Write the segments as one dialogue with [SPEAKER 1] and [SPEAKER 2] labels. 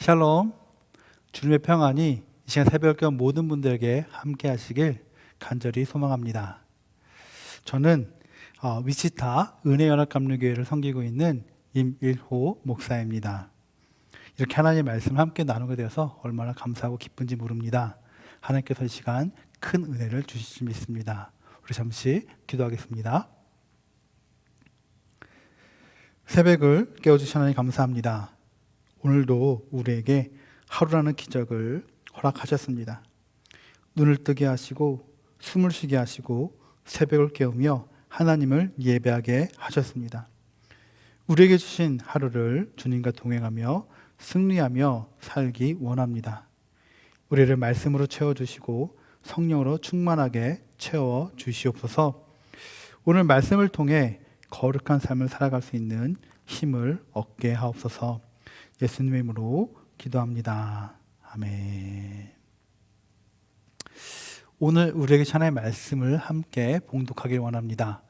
[SPEAKER 1] 샬롬, 주님의 평안이 이 시간 새벽경 모든 분들에게 함께 하시길 간절히 소망합니다. 저는 위치타 은혜연합감리교회를 섬기고 있는 임일호 목사입니다. 이렇게 하나님의 말씀을 함께 나누게 되어서 얼마나 감사하고 기쁜지 모릅니다. 하나님께서 이 시간 큰 은혜를 주실 줄 믿습니다. 우리 잠시 기도하겠습니다. 새벽을 깨워주신 하나님 감사합니다. 오늘도 우리에게 하루라는 기적을 허락하셨습니다. 눈을 뜨게 하시고 숨을 쉬게 하시고 새벽을 깨우며 하나님을 예배하게 하셨습니다. 우리에게 주신 하루를 주님과 동행하며 승리하며 살기 원합니다. 우리를 말씀으로 채워주시고 성령으로 충만하게 채워주시옵소서. 오늘 말씀을 통해 거룩한 삶을 살아갈 수 있는 힘을 얻게 하옵소서. 예수님의 이름으로 기도합니다. 아멘. 오늘 우리에게 주신 하나님의 말씀을 함께 봉독하길 원합니다.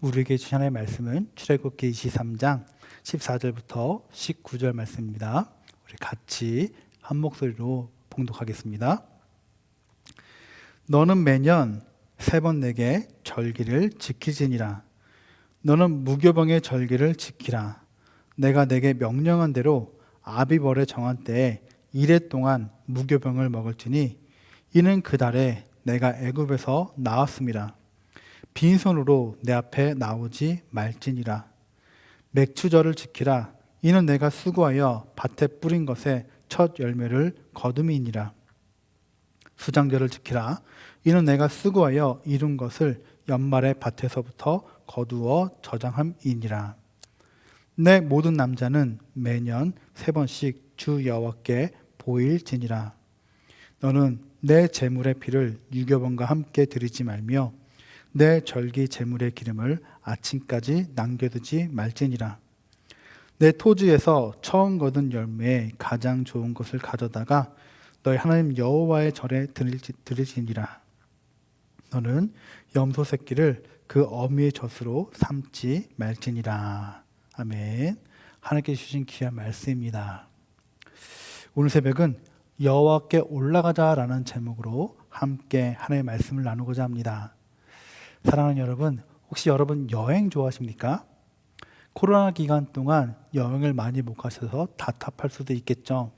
[SPEAKER 1] 우리에게 주신 하나님의 말씀은 출애굽기 23장 14절부터 19절 말씀입니다. 우리 같이 한 목소리로 봉독하겠습니다. 너는 매년 3번 내게 절기를 지키지니라. 너는 무교병의 절기를 지키라. 내가 내게 명령한 대로 아비벌에 정한 때에 이래 동안 무교병을 먹을지니 이는 그 달에 내가 애굽에서 나왔음이라. 빈손으로 내 앞에 나오지 말지니라. 맥추절을 지키라. 이는 내가 수고하여 밭에 뿌린 것에 첫 열매를 거둠이니라. 수장절을 지키라. 이는 내가 수고하여 이룬 것을 연말에 밭에서부터 거두어 저장함이니라. 내 모든 남자는 매년 3번씩 주 여호와께 보일지니라. 너는 내 제물의 피를 유교번과 함께 드리지 말며 내 절기 제물의 기름을 아침까지 남겨두지 말지니라. 내 토지에서 처음 거둔 열매에 가장 좋은 것을 가져다가 너희 하나님 여호와의 절에 드리지니라. 너는 염소 새끼를 그 어미의 젖으로 삼지 말지니라. 아멘. 하나님께 주신 귀한 말씀입니다. 오늘 새벽은 여호와께 올라가자라는 제목으로 함께 하나님의 말씀을 나누고자 합니다. 사랑하는 여러분, 혹시 여러분 여행 좋아하십니까? 코로나 기간 동안 여행을 많이 못 가셔서 답답할 수도 있겠죠.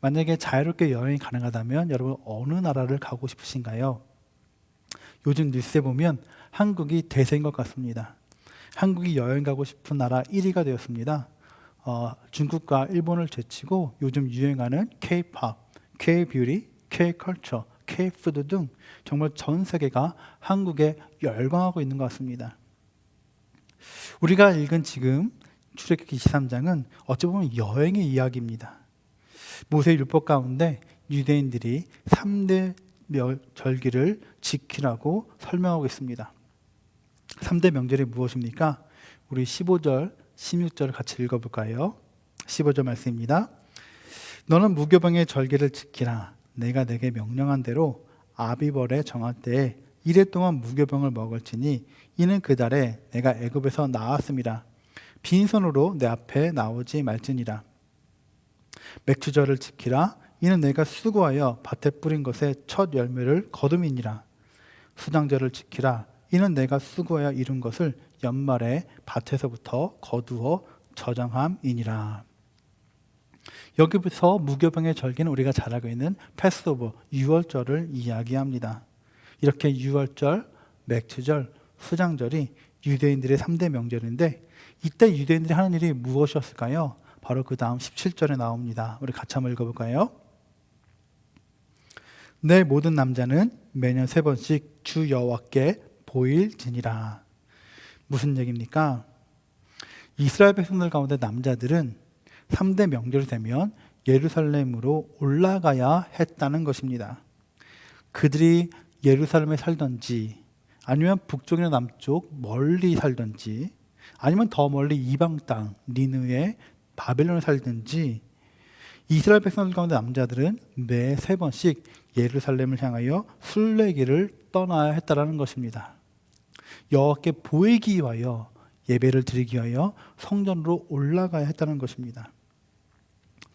[SPEAKER 1] 만약에 자유롭게 여행이 가능하다면 여러분 어느 나라를 가고 싶으신가요? 요즘 뉴스에 보면 한국이 대세인 것 같습니다. 한국이 여행 가고 싶은 나라 1위가 되었습니다. 중국과 일본을 제치고 요즘 유행하는 K-POP, K-뷰티, K-컬처, K-푸드 등 정말 전 세계가 한국에 열광하고 있는 것 같습니다. 우리가 읽은 지금 출애굽기 23장은 어찌 보면 여행의 이야기입니다. 모세의 율법 가운데 유대인들이 3대 절기를 지키라고 설명하고 있습니다. 3대 명절이 무엇입니까? 우리 15절, 16절을 같이 읽어볼까요? 15절 말씀입니다. 너는 무교병의 절기를 지키라. 내가 내게 명령한 대로 아비벌에 정할 때에 이래 동안 무교병을 먹을지니 이는 그 달에 내가 애굽에서 나왔음이라. 빈손으로 내 앞에 나오지 말지니라. 맥추절을 지키라. 이는 내가 수고하여 밭에 뿌린 것에 첫 열매를 거둠이니라. 수장절을 지키라. 이는 내가 수고하여 이룬 것을 연말에 밭에서부터 거두어 저장함이니라. 여기부터 무교병의 절기는 우리가 잘 알고 있는 패스오버, 유월절을 이야기합니다. 이렇게 유월절, 맥추절, 수장절이 유대인들의 3대 명절인데 이때 유대인들이 하는 일이 무엇이었을까요? 바로 그 다음 17절에 나옵니다. 우리 같이 한번 읽어볼까요? 내 모든 남자는 매년 3번씩 주 여호와께 보일지니라. 무슨 얘기입니까? 이스라엘 백성들 가운데 남자들은 3대 명절이 되면 예루살렘으로 올라가야 했다는 것입니다. 그들이 예루살렘에 살던지 아니면 북쪽이나 남쪽 멀리 살던지 아니면 더 멀리 이방 땅 니느웨 바벨론에 살든지 이스라엘 백성들 가운데 남자들은 매 3번씩 예루살렘을 향하여 순례길을 떠나야 했다는 것입니다. 여호와께 보이기 위하여 예배를 드리기 위하여 성전으로 올라가야 했다는 것입니다.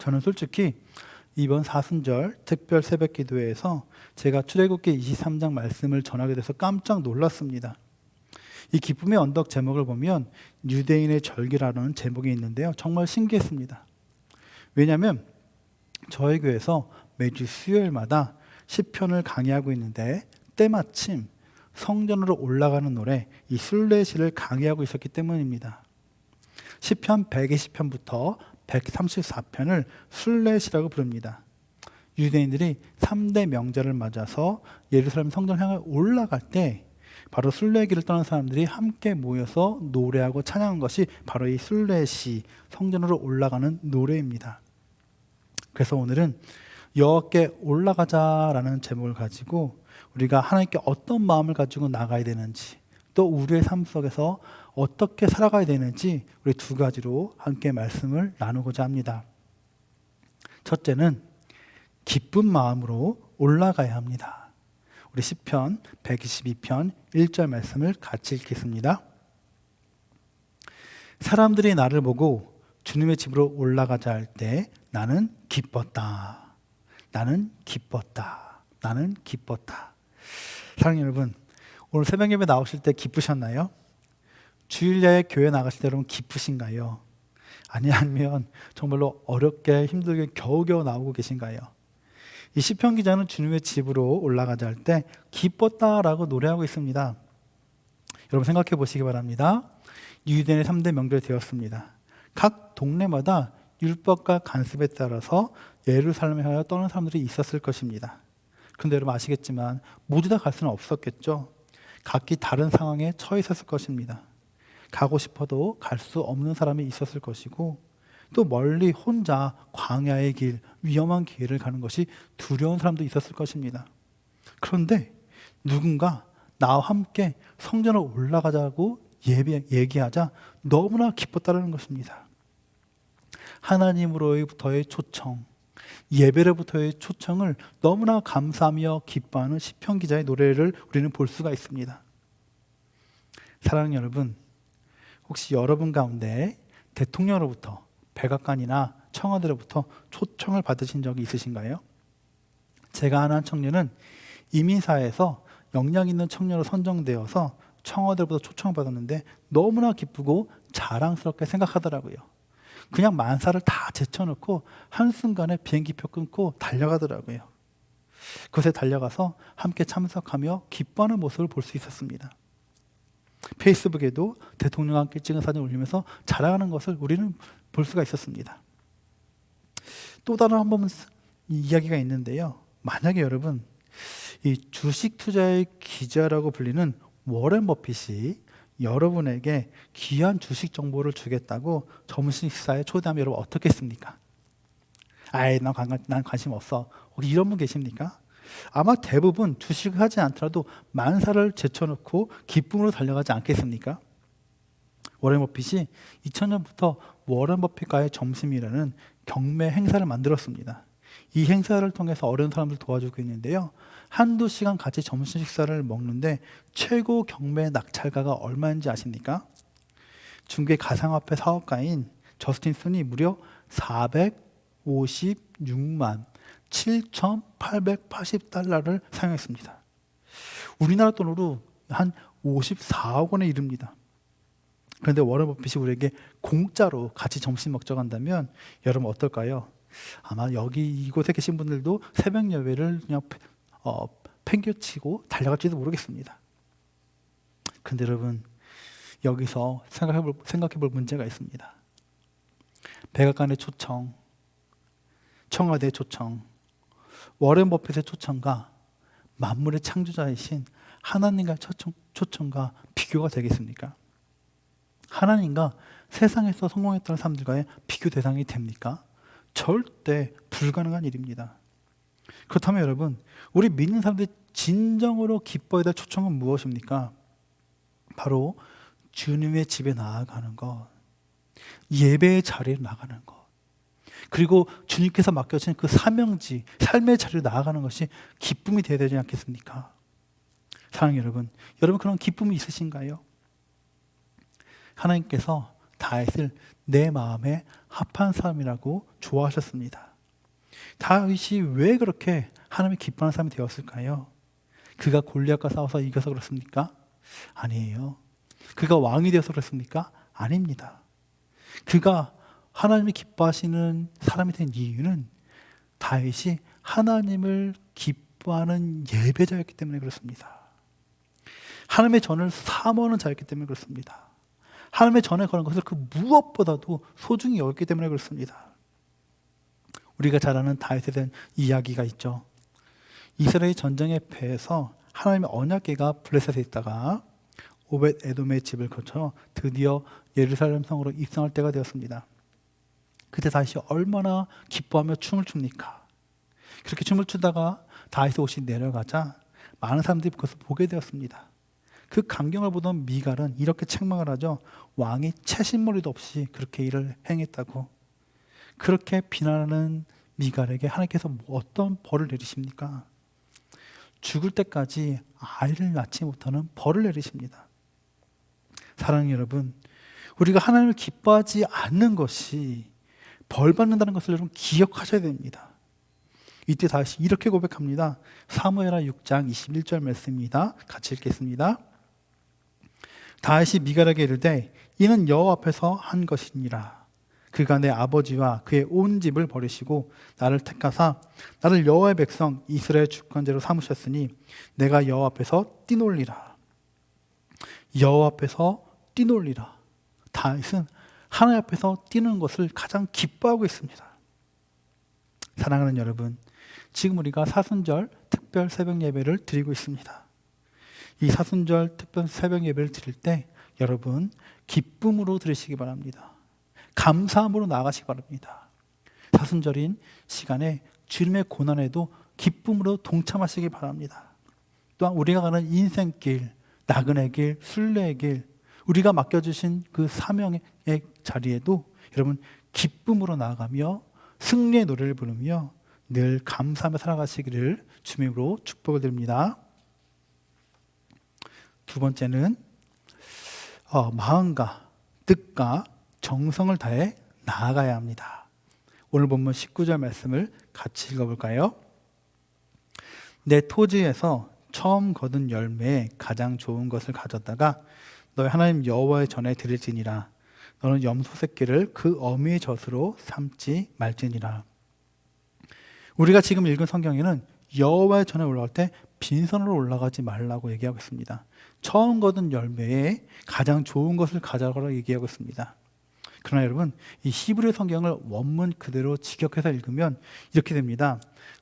[SPEAKER 1] 저는 솔직히 이번 사순절 특별 새벽 기도회에서 제가 출애굽기 23장 말씀을 전하게 돼서 깜짝 놀랐습니다. 이 기쁨의 언덕 제목을 보면 유대인의 절기라는 제목이 있는데요. 정말 신기했습니다. 왜냐하면 저희 교회에서 매주 수요일마다 시편을 강의하고 있는데 때마침 성전으로 올라가는 노래 이 순례시를 강의하고 있었기 때문입니다. 시편 120편부터 134편을 순례시라고 부릅니다. 유대인들이 3대 명절을 맞아서 예루살렘 성전 향해 올라갈 때 바로 순례길을 떠난 사람들이 함께 모여서 노래하고 찬양한 것이 바로 이 순례시, 성전으로 올라가는 노래입니다. 그래서 오늘은 여호와께 올라가자라는 제목을 가지고 우리가 하나님께 어떤 마음을 가지고 나가야 되는지, 또 우리의 삶 속에서 어떻게 살아가야 되는지 우리 두 가지로 함께 말씀을 나누고자 합니다. 첫째는 기쁜 마음으로 올라가야 합니다. 우리 시편 122편 1절 말씀을 같이 읽겠습니다. 사람들이 나를 보고 주님의 집으로 올라가자 할 때 나는 기뻤다. 나는 기뻤다. 나는 기뻤다. 사랑하는 여러분, 오늘 새벽 예배 나오실 때 기쁘셨나요? 주일야에 교회 나가실 때 여러분 기쁘신가요? 아니면 정말로 어렵게 힘들게 겨우겨우 나오고 계신가요? 이 시편 기자는 주님의 집으로 올라가자 할 때 기뻤다라고 노래하고 있습니다. 여러분 생각해 보시기 바랍니다. 유대인의 3대 명절이 되었습니다. 각 동네마다 율법과 관습에 따라서 예루살렘에 하여 떠난 사람들이 있었을 것입니다. 그런데 여러분 아시겠지만 모두 다 갈 수는 없었겠죠. 각기 다른 상황에 처해 있었을 것입니다. 가고 싶어도 갈 수 없는 사람이 있었을 것이고, 또 멀리 혼자 광야의 길, 위험한 길을 가는 것이 두려운 사람도 있었을 것입니다. 그런데 누군가 나와 함께 성전으로 올라가자고 얘기하자 너무나 기뻤다는 것입니다. 하나님으로부터의 초청, 예배로부터의 초청을 너무나 감사하며 기뻐하는 시편 기자의 노래를 우리는 볼 수가 있습니다. 사랑하는 여러분, 혹시 여러분 가운데 대통령으로부터, 백악관이나 청와대로부터 초청을 받으신 적이 있으신가요? 제가 아는 청년은 이민사회에서 역량 있는 청년으로 선정되어서 청와대로부터 초청을 받았는데 너무나 기쁘고 자랑스럽게 생각하더라고요. 그냥 만사를 다 제쳐놓고 한순간에 비행기표 끊고 달려가더라고요. 그곳에 달려가서 함께 참석하며 기뻐하는 모습을 볼 수 있었습니다. 페이스북에도 대통령과 함께 찍은 사진을 올리면서 자랑하는 것을 우리는 볼 수가 있었습니다. 또 다른 한 번 이야기가 있는데요. 만약에 여러분 이 주식 투자의 기자라고 불리는 워렌 버핏이 여러분에게 귀한 주식 정보를 주겠다고 점심 식사에 초대하면 여러분 어떻게 했습니까? 난 관심 없어. 혹시 이런 분 계십니까? 아마 대부분 주식을 하지 않더라도 만사를 제쳐놓고 기쁨으로 달려가지 않겠습니까? 워렌 버핏이 2000년부터 워렌 버핏과의 점심이라는 경매 행사를 만들었습니다. 이 행사를 통해서 어려운 사람들 도와주고 있는데요. 한두 시간 같이 점심 식사를 먹는데 최고 경매 낙찰가가 얼마인지 아십니까? 중개 가상화폐 사업가인 저스틴 순이 무려 456만 7,880달러를 사용했습니다. 우리나라 돈으로 한 54억 원에 이릅니다. 그런데 워렌 버핏이 우리에게 공짜로 같이 점심 먹자고 한다면 여러분 어떨까요? 아마 여기 이곳에 계신 분들도 새벽 예배를 그냥 팽겨치고 달려갈지도 모르겠습니다. 그런데 여러분 여기서 생각해 볼 문제가 있습니다. 백악관의 초청, 청와대의 초청, 워렌 버핏의 초청과 만물의 창조자이신 하나님과의 초청과 비교가 되겠습니까? 하나님과 세상에서 성공했던 사람들과의 비교 대상이 됩니까? 절대 불가능한 일입니다. 그렇다면 여러분, 우리 믿는 사람들이 진정으로 기뻐해야 될 초청은 무엇입니까? 바로 주님의 집에 나아가는 것, 예배의 자리에 나가는 것, 그리고 주님께서 맡겨주신 그 사명지, 삶의 자리로 나아가는 것이 기쁨이 되어야 되지 않겠습니까? 사랑하는 여러분, 여러분 그런 기쁨이 있으신가요? 하나님께서 다윗을 내 마음에 합한 사람이라고 좋아하셨습니다. 다윗이 왜 그렇게 하나님이 기뻐하는 사람이 되었을까요? 그가 골리앗과 싸워서 이겨서 그렇습니까? 아니에요. 그가 왕이 되어서 그렇습니까? 아닙니다. 그가 하나님이 기뻐하시는 사람이 된 이유는 다윗이 하나님을 기뻐하는 예배자였기 때문에 그렇습니다. 하나님의 전을 사모하는 자였기 때문에 그렇습니다. 하나님의 전에 거는 것을 그 무엇보다도 소중히 여겼기 때문에 그렇습니다. 우리가 잘 아는 다윗에 대한 이야기가 있죠. 이스라엘 전쟁의 패에서 하나님의 언약궤가 블레셋에 있다가 오벳 에돔의 집을 거쳐 드디어 예루살렘 성으로 입성할 때가 되었습니다. 그때 다윗이 얼마나 기뻐하며 춤을 춥니까? 그렇게 춤을 추다가 다윗의 옷이 내려가자 많은 사람들이 그것을 보게 되었습니다. 그 광경을 보던 미갈은 이렇게 책망을 하죠. 왕이 채신머리도 없이 그렇게 일을 행했다고. 그렇게 비난하는 미갈에게 하나님께서 어떤 벌을 내리십니까? 죽을 때까지 아이를 낳지 못하는 벌을 내리십니다. 사랑하는 여러분, 우리가 하나님을 기뻐하지 않는 것이 벌 받는다는 것을 여러분 기억하셔야 됩니다. 이때 다시 이렇게 고백합니다. 사무엘하 6장 21절 말씀입니다. 같이 읽겠습니다. 다윗이 미갈에게 이르되 이는 여호와 앞에서 한 것이니라. 그가 내 아버지와 그의 온 집을 버리시고 나를 택하사 나를 여호와의 백성 이스라엘 주권자로 삼으셨으니 내가 여호와 앞에서 뛰놀리라. 여호와 앞에서 뛰놀리라. 다윗은 하나님 앞에서 뛰는 것을 가장 기뻐하고 있습니다. 사랑하는 여러분, 지금 우리가 사순절 특별 새벽 예배를 드리고 있습니다. 이 사순절 특별 새벽 예배를 드릴 때 여러분 기쁨으로 드리시기 바랍니다. 감사함으로 나아가시기 바랍니다. 사순절인 시간에 주님의 고난에도 기쁨으로 동참하시기 바랍니다. 또한 우리가 가는 인생길, 나그네 길, 순례의 길, 우리가 맡겨주신 그 사명의 자리에도 여러분 기쁨으로 나아가며 승리의 노래를 부르며 늘 감사하며 살아가시기를 주님으로 축복을 드립니다. 두 번째는 마음과 뜻과 정성을 다해 나아가야 합니다. 오늘 본문 19절 말씀을 같이 읽어볼까요? 내 토지에서 처음 거둔 열매에 가장 좋은 것을 가졌다가 너희 하나님 여호와의 전에 드릴지니라. 너는 염소 새끼를 그 어미의 젖으로 삼지 말지니라. 우리가 지금 읽은 성경에는 여호와의 전에 올라갈 때 빈손으로 올라가지 말라고 얘기하고 있습니다. 처음 거둔 열매에 가장 좋은 것을 가져가라고 얘기하고 있습니다. 그러나 여러분, 이 히브리 성경을 원문 그대로 직역해서 읽으면 이렇게 됩니다.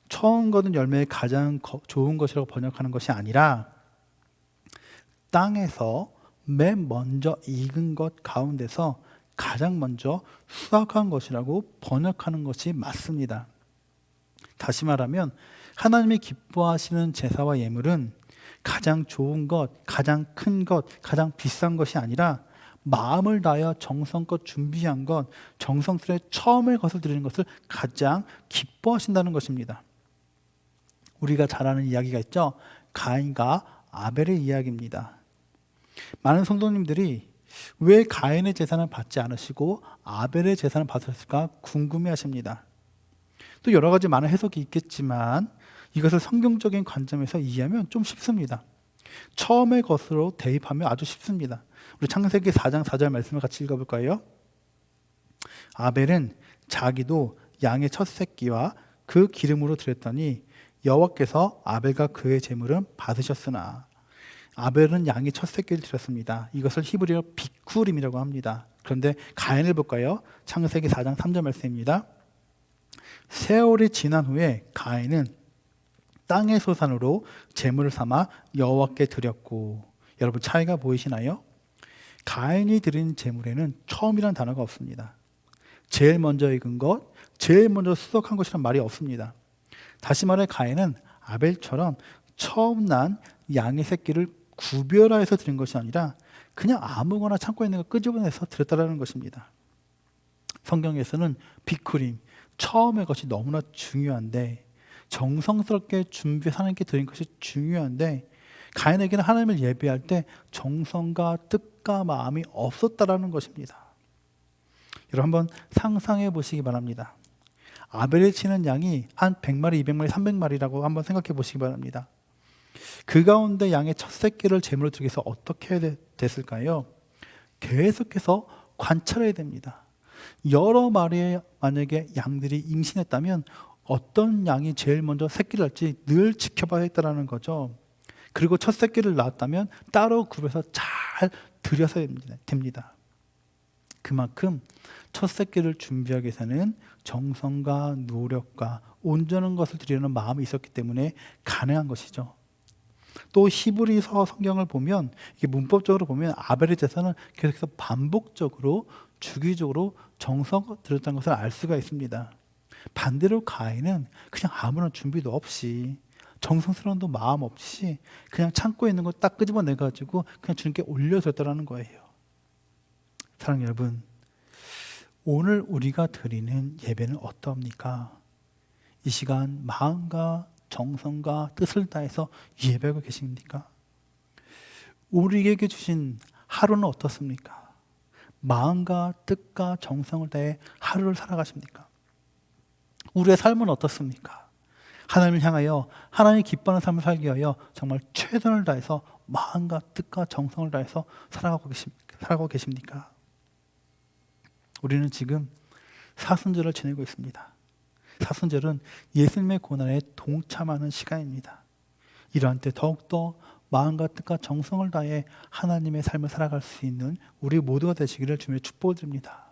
[SPEAKER 1] 처음 거둔 열매에 가장 좋은 것이라고 번역하는 것이 아니라 땅에서 맨 먼저 익은 것 가운데서 가장 먼저 수확한 것이라고 번역하는 것이 맞습니다. 다시 말하면 하나님이 기뻐하시는 제사와 예물은 가장 좋은 것, 가장 큰 것, 가장 비싼 것이 아니라 마음을 다하여 정성껏 준비한 것, 정성스레 처음에 것을 드리는 것을 가장 기뻐하신다는 것입니다. 우리가 잘 아는 이야기가 있죠. 가인과 아벨의 이야기입니다. 많은 성도님들이 왜 가인의 제사는 받지 않으시고 아벨의 제사는 받으셨을까 궁금해하십니다. 또 여러 가지 많은 해석이 있겠지만 이것을 성경적인 관점에서 이해하면 좀 쉽습니다. 처음의 것으로 대입하면 아주 쉽습니다. 우리 창세기 4장 4절 말씀을 같이 읽어볼까요? 아벨은 자기도 양의 첫 새끼와 그 기름으로 드렸더니 여호와께서 아벨과 그의 제물은 받으셨으나. 아벨은 양의 첫 새끼를 드렸습니다. 이것을 히브리어 비쿠림이라고 합니다. 그런데 가인을 볼까요? 창세기 4장 3절 말씀입니다. 세월이 지난 후에 가인은 땅의 소산으로 제물을 삼아 여호와께 드렸고. 여러분 차이가 보이시나요? 가인이 드린 제물에는 처음이라는 단어가 없습니다. 제일 먼저 익은 것, 제일 먼저 수확한 것이란 말이 없습니다. 다시 말해 가인은 아벨처럼 처음 난 양의 새끼를 구별하여서 드린 것이 아니라 그냥 아무거나 창고에 있는 거 끄집어내서 드렸다는 것입니다. 성경에서는 비쿠림, 처음의 것이 너무나 중요한데, 정성스럽게 준비해서 하나님께 드린 것이 중요한데, 가인에게는 하나님을 예배할 때 정성과 뜻과 마음이 없었다라는 것입니다. 여러분 한번 상상해 보시기 바랍니다. 아벨이 치는 양이 한 100마리, 200마리, 300마리라고 한번 생각해 보시기 바랍니다. 그 가운데 양의 첫 새끼를 제물로 드리기 위해서 어떻게 해야 됐을까요? 계속해서 관찰해야 됩니다. 여러 마리의 만약에 양들이 임신했다면 어떤 양이 제일 먼저 새끼를 낳을지 늘 지켜봐야 했다는 거죠. 그리고 첫 새끼를 낳았다면 따로 굽여서 잘 들여서 됩니다. 그만큼 첫 새끼를 준비하기 위해서는 정성과 노력과 온전한 것을 드리려는 마음이 있었기 때문에 가능한 것이죠. 또 히브리서 성경을 보면 이게 문법적으로 보면 아벨의 제사는 계속해서 반복적으로 주기적으로 정성을 들였다는 것을 알 수가 있습니다. 반대로 가인은 그냥 아무런 준비도 없이 정성스러운 마음 없이 그냥 창고에 있는 거 딱 끄집어내 가지고 그냥 주님께 올려드렸다는 거예요. 사랑하는 여러분, 오늘 우리가 드리는 예배는 어떠합니까? 이 시간 마음과 정성과 뜻을 다해서 예배하고 계십니까? 우리에게 주신 하루는 어떻습니까? 마음과 뜻과 정성을 다해 하루를 살아가십니까? 우리의 삶은 어떻습니까? 하나님을 향하여 하나님이 기뻐하는 삶을 살기 위하여 정말 최선을 다해서 마음과 뜻과 정성을 다해서 살아가고 계십니까? 우리는 지금 사순절을 지내고 있습니다. 사순절은 예수님의 고난에 동참하는 시간입니다. 이러한 때 더욱더 마음과 뜻과 정성을 다해 하나님의 삶을 살아갈 수 있는 우리 모두가 되시기를 주님의 축복을 드립니다.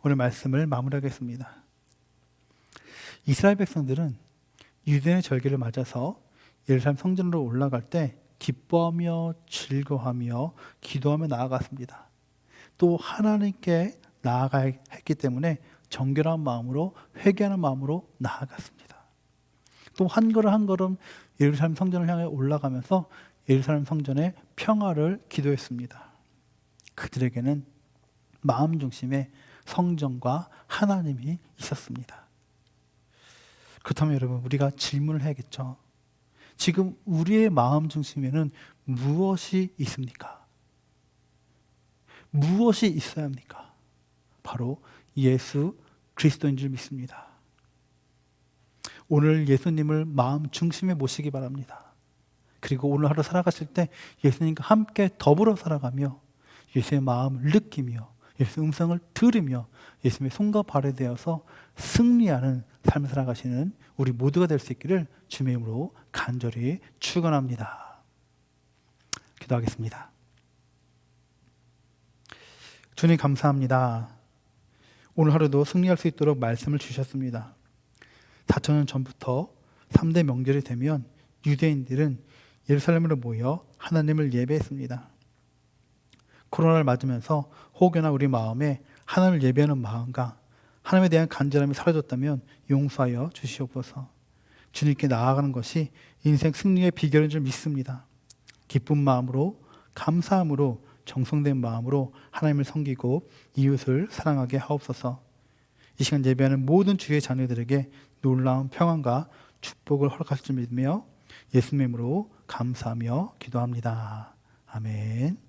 [SPEAKER 1] 오늘 말씀을 마무리하겠습니다. 이스라엘 백성들은 유대인의 절기를 맞아서 예루살렘 성전으로 올라갈 때 기뻐하며 즐거워하며 기도하며 나아갔습니다. 또 하나님께 나아가야 했기 때문에 정결한 마음으로 회개하는 마음으로 나아갔습니다. 또 한 걸음 한 걸음 예루살렘 성전을 향해 올라가면서 예루살렘 성전의 평화를 기도했습니다. 그들에게는 마음 중심에 성전과 하나님이 있었습니다. 그렇다면 여러분, 우리가 질문을 해야겠죠. 지금 우리의 마음 중심에는 무엇이 있습니까? 무엇이 있어야 합니까? 바로 예수 그리스도인 줄 믿습니다. 오늘 예수님을 마음 중심에 모시기 바랍니다. 그리고 오늘 하루 살아가실 때 예수님과 함께 더불어 살아가며 예수의 마음을 느끼며 예수의 음성을 들으며 예수님의 손과 발에 대어서 승리하는 삶을 살아가시는 우리 모두가 될 수 있기를 주님의 이름으로 간절히 축원합니다. 기도하겠습니다. 주님 감사합니다. 오늘 하루도 승리할 수 있도록 말씀을 주셨습니다. 4,000년 전부터 3대 명절이 되면 유대인들은 예루살렘으로 모여 하나님을 예배했습니다. 코로나를 맞으면서 혹여나 우리 마음에 하나님을 예배하는 마음과 하나님에 대한 간절함이 사라졌다면 용서하여 주시옵소서. 주님께 나아가는 것이 인생 승리의 비결인 줄 믿습니다. 기쁜 마음으로 감사함으로 정성된 마음으로 하나님을 섬기고 이웃을 사랑하게 하옵소서. 이 시간 예배하는 모든 주의 자녀들에게 놀라운 평안과 축복을 허락하실 줄 믿으며 예수님의 이름으로 감사하며 기도합니다. 아멘.